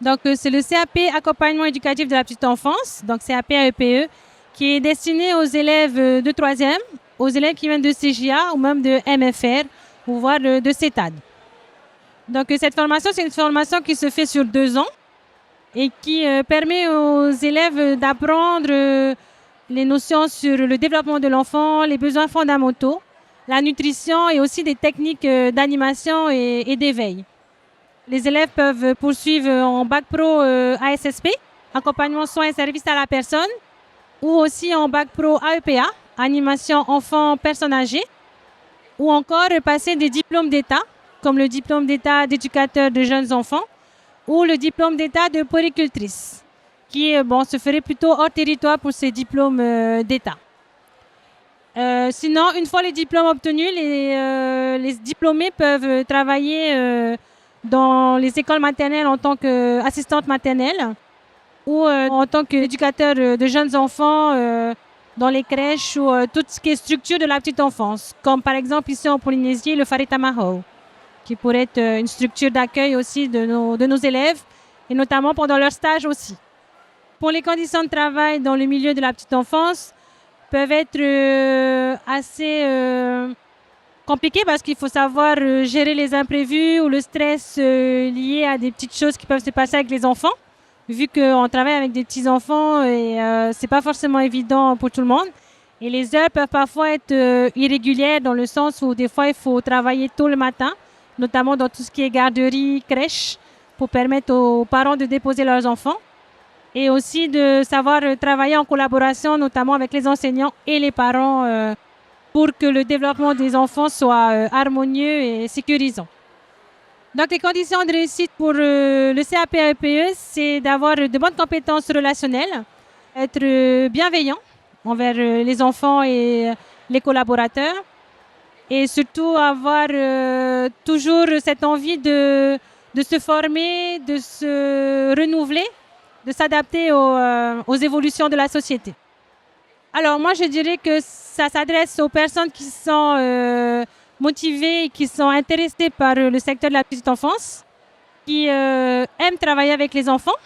Donc, c'est le CAP Accompagnement éducatif de la petite enfance, donc CAP AEPE, qui est destiné aux élèves de 3e, aux élèves qui viennent de CJA ou même de MFR, ou voire de CETAD. Donc, cette formation, c'est une formation qui se fait sur 2 ans et qui permet aux élèves d'apprendre les notions sur le développement de l'enfant, les besoins fondamentaux, la nutrition et aussi des techniques d'animation et d'éveil. Les élèves peuvent poursuivre en bac pro ASSP, accompagnement soins et services à la personne, ou aussi en bac pro AEPA, animation enfants personnes âgées, ou encore passer des diplômes d'État, comme le diplôme d'État d'éducateur de jeunes enfants, ou le diplôme d'État de puéricultrice, qui se ferait plutôt hors territoire pour ces diplômes d'État. Sinon, une fois les diplômes obtenus, les diplômés peuvent travailler dans les écoles maternelles en tant qu'assistante maternelle ou en tant qu'éducateur de jeunes enfants dans les crèches ou tout ce qui est structure de la petite enfance, comme par exemple ici en Polynésie, le Wharetamaho, qui pourrait être une structure d'accueil aussi de nos élèves, et notamment pendant leur stage aussi. Pour les conditions de travail dans le milieu de la petite enfance, peuvent être assez compliquées parce qu'il faut savoir gérer les imprévus ou le stress lié à des petites choses qui peuvent se passer avec les enfants, vu qu'on travaille avec des petits-enfants et c'est pas forcément évident pour tout le monde. Et les heures peuvent parfois être irrégulières dans le sens où des fois il faut travailler tôt le matin, notamment dans tout ce qui est garderie, crèche, pour permettre aux parents de déposer leurs enfants. Et aussi de savoir travailler en collaboration, notamment avec les enseignants et les parents, pour que le développement des enfants soit harmonieux et sécurisant. Donc, les conditions de réussite pour le CAP AEPE, c'est d'avoir de bonnes compétences relationnelles, être bienveillant envers les enfants et les collaborateurs, et surtout avoir toujours cette envie de se former, de se renouveler, de s'adapter aux évolutions de la société. Alors moi, je dirais que ça s'adresse aux personnes qui sont motivées et qui sont intéressées par le secteur de la petite enfance, qui aiment travailler avec les enfants,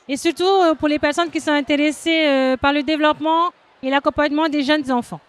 et surtout pour les personnes qui sont intéressées par le développement et l'accompagnement des jeunes enfants.